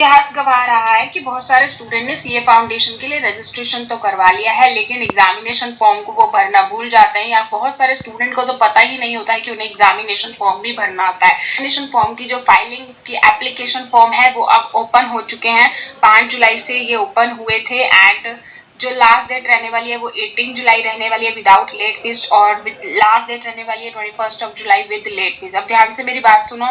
इतिहास गवाह रहा है कि बहुत सारे स्टूडेंट ने सीए फाउंडेशन के लिए रजिस्ट्रेशन तो करवा लिया है, लेकिन एग्जामिनेशन फॉर्म को वो भरना भूल जाते हैं, या बहुत सारे स्टूडेंट को तो पता ही नहीं होता है कि उन्हें एग्जामिनेशन फॉर्म भी भरना होता है। एग्जामिनेशन फॉर्म की जो फाइलिंग की एप्लीकेशन फॉर्म है वो अब ओपन हो चुके हैं। 5 जुलाई से ये ओपन हुए थे एंड जो लास्ट डेट रहने वाली है वो 18 जुलाई रहने वाली है विदाउट लेट फीस, और लास्ट डेट रहने वाली है 21 जुलाई विद लेट फीस। अब ध्यान से मेरी बात सुनो,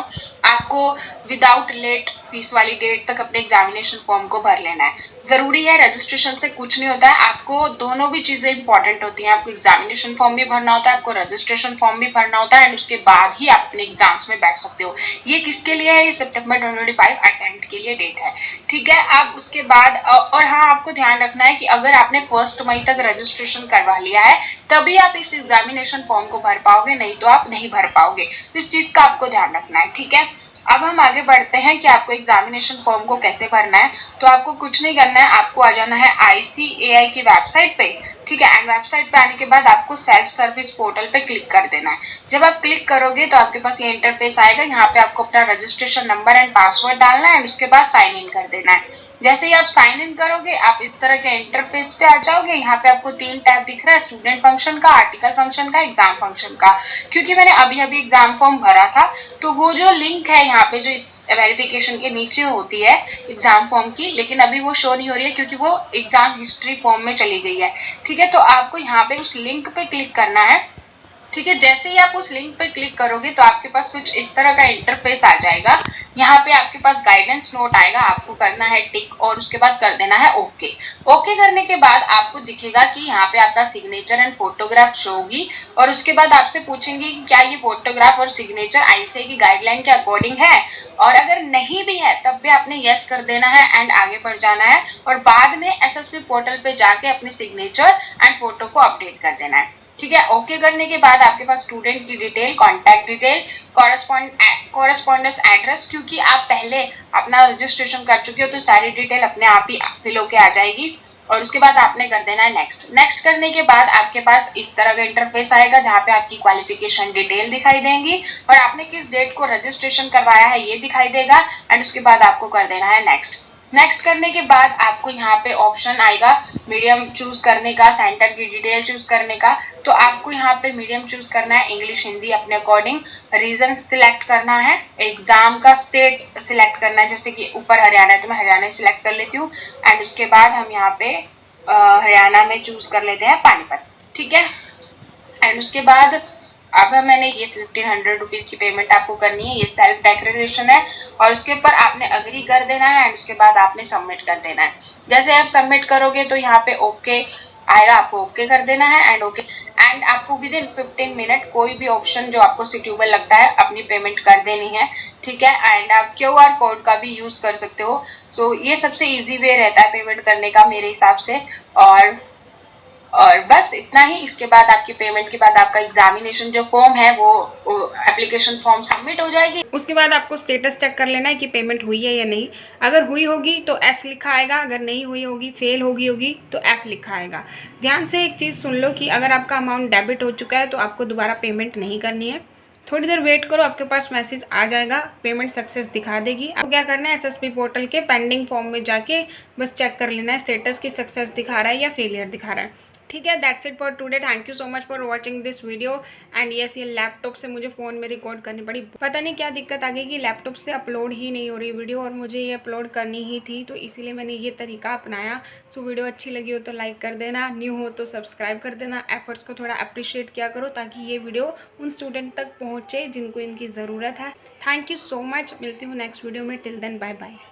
आपको विदाउट लेट फीस वाली डेट तक अपने एग्जामिनेशन फॉर्म को भर लेना है। जरूरी है, रजिस्ट्रेशन से कुछ नहीं होता है, आपको दोनों भी चीजें इंपॉर्टेंट होती हैं। आपको एग्जामिनेशन फॉर्म भी भरना होता है, आपको रजिस्ट्रेशन फॉर्म भी भरना होता है, एंड उसके बाद ही आप अपने एग्जाम्स में बैठ सकते हो। ये किसके लिए है? ये सितंबर 2025 अटेम्प्ट के लिए डेट है, ठीक है। अब उसके बाद और हाँ, आपको ध्यान रखना है कि अगर आपने 1 मई तक रजिस्ट्रेशन करवा लिया है तभी आप इस एग्जामिनेशन फॉर्म को भर पाओगे, नहीं तो आप नहीं भर पाओगे। इस चीज का आपको ध्यान रखना है, ठीक है। अब हम आगे बढ़ते हैं कि आपको एग्जामिनेशन फॉर्म को कैसे भरना है। तो आपको कुछ नहीं करना है, आपको आ जाना है ICAI की वेबसाइट पे, ठीक है। एंड वेबसाइट पे आने के बाद आपको सेल्फ सर्विस पोर्टल पे क्लिक कर देना है। जब आप क्लिक करोगे तो आपके पास ये इंटरफेस आएगा। यहाँ पे आपको अपना रजिस्ट्रेशन नंबर एंड पासवर्ड डालना है एंड उसके बाद साइन इन कर देना है। जैसे ही आप साइन इन करोगे आप इस तरह के इंटरफेस पे आ जाओगे। यहाँ पे आपको 3 टैब दिख रहा है, स्टूडेंट फंक्शन का, आर्टिकल फंक्शन का, एग्जाम फंक्शन का। क्योंकि मैंने अभी अभी एग्जाम फॉर्म भरा था तो वो जो लिंक है यहाँ पे जो इस वेरिफिकेशन के नीचे होती है एग्जाम फॉर्म की, लेकिन अभी वो शो नहीं हो रही है क्योंकि वो एग्जाम हिस्ट्री फॉर्म में चली गई है, ठीक है। तो आपको यहाँ पे उस लिंक पे क्लिक करना है, ठीक है। जैसे ही आप उस लिंक पे क्लिक करोगे तो आपके पास कुछ इस तरह का इंटरफेस आ जाएगा। यहाँ पे आपके पास गाइडेंस नोट आएगा, आपको करना है टिक और उसके बाद कर देना है ओके। ओके करने के बाद आपको दिखेगा कि यहाँ पे आपका सिग्नेचर एंड फोटोग्राफ शो होगी, और उसके बाद आपसे पूछेंगे कि क्या ये फोटोग्राफ और सिग्नेचर ICAI की गाइडलाइन के अकॉर्डिंग है, और अगर नहीं भी है तब भी आपने यस कर देना है एंड आगे बढ़ जाना है, और बाद में SSB पोर्टल पे जाके अपने सिग्नेचर एंड फोटो को अपडेट कर देना है, ठीक है। ओके करने के बाद आपके पास स्टूडेंट की detail, contact detail, correspondence address, क्योंकि आप पहले अपना रजिस्ट्रेशन कर चुके हो तो सारी डिटेल अपने आप ही फिल होके आ जाएगी, और उसके बाद आपने कर देना है नेक्स्ट। नेक्स्ट करने के बाद आपके पास इस तरह का इंटरफेस आएगा जहाँ पे आपकी क्वालिफिकेशन डिटेल दिखाई देंगी और आपने किस डेट को रजिस्ट्रेशन करवाया है ये दिखाई देगा, एंड उसके बाद आपको कर देना है नेक्स्ट। नेक्स्ट करने के बाद आपको यहाँ पे ऑप्शन आएगा मीडियम चूज करने का, सेंटर की डिटेल चूज करने का। तो आपको यहाँ पे मीडियम चूज करना है, इंग्लिश हिंदी अपने अकॉर्डिंग। रीजन सिलेक्ट करना है, एग्जाम का स्टेट सिलेक्ट करना है, जैसे कि ऊपर हरियाणा है तो मैं हरियाणा सिलेक्ट कर लेती हूँ, एंड उसके बाद हम यहाँ पे हरियाणा में चूज कर लेते हैं पानीपत, ठीक है। एंड उसके बाद अब मैंने ये 1500 रुपीज की पेमेंट आपको करनी है, ये सेल्फ डेक्लेरेशन है, और उसके ऊपर आपने अग्री कर देना है एंड उसके बाद आपने सबमिट कर देना है। जैसे आप सबमिट करोगे तो यहाँ पे ओके आएगा, आपको ओके कर देना है एंड ओके, एंड आपको विद इन 15 मिनट कोई भी ऑप्शन जो आपको सुटेबल लगता है अपनी पेमेंट कर देनी है, ठीक है। एंड आप QR कोड का भी यूज कर सकते हो। सो ये सबसे इजी वे रहता है पेमेंट करने का मेरे हिसाब से, और बस इतना ही। इसके बाद आपकी पेमेंट के बाद आपका एग्जामिनेशन जो फॉर्म है वो एप्लीकेशन फॉर्म सबमिट हो जाएगी। उसके बाद आपको स्टेटस चेक कर लेना है कि पेमेंट हुई है या नहीं। अगर हुई होगी तो S लिखा आएगा, अगर नहीं हुई होगी, फेल होगी तो F लिखा आएगा। ध्यान से एक चीज़ सुन लो कि अगर आपका अमाउंट डेबिट हो चुका है तो आपको दोबारा पेमेंट नहीं करनी है, थोड़ी देर वेट करो, आपके पास मैसेज आ जाएगा, पेमेंट सक्सेस दिखा देगी। आपको क्या करना है, SSB पोर्टल के पेंडिंग फॉर्म में जाके बस चेक कर लेना है स्टेटस की सक्सेस दिखा रहा है या फेलियर दिखा रहा है, ठीक है। That's it for today, thank you so much for watching this video. And yes, ये लैपटॉप से मुझे फ़ोन में रिकॉर्ड करनी पड़ी, पता नहीं क्या दिक्कत आ गई कि लैपटॉप से अपलोड ही नहीं हो रही वीडियो, और मुझे ये अपलोड करनी ही थी तो इसीलिए मैंने ये तरीका अपनाया। सो वीडियो अच्छी लगी हो तो लाइक कर देना, न्यू हो तो सब्सक्राइब कर देना, एफर्ट्स को थोड़ा अप्रिशिएट किया करो ताकि ये वीडियो उन स्टूडेंट तक पहुँचे जिनको इनकी ज़रूरत है। थैंक यू सो मच, मिलती हूँ नेक्स्ट वीडियो में, टिल देन बाय बाय।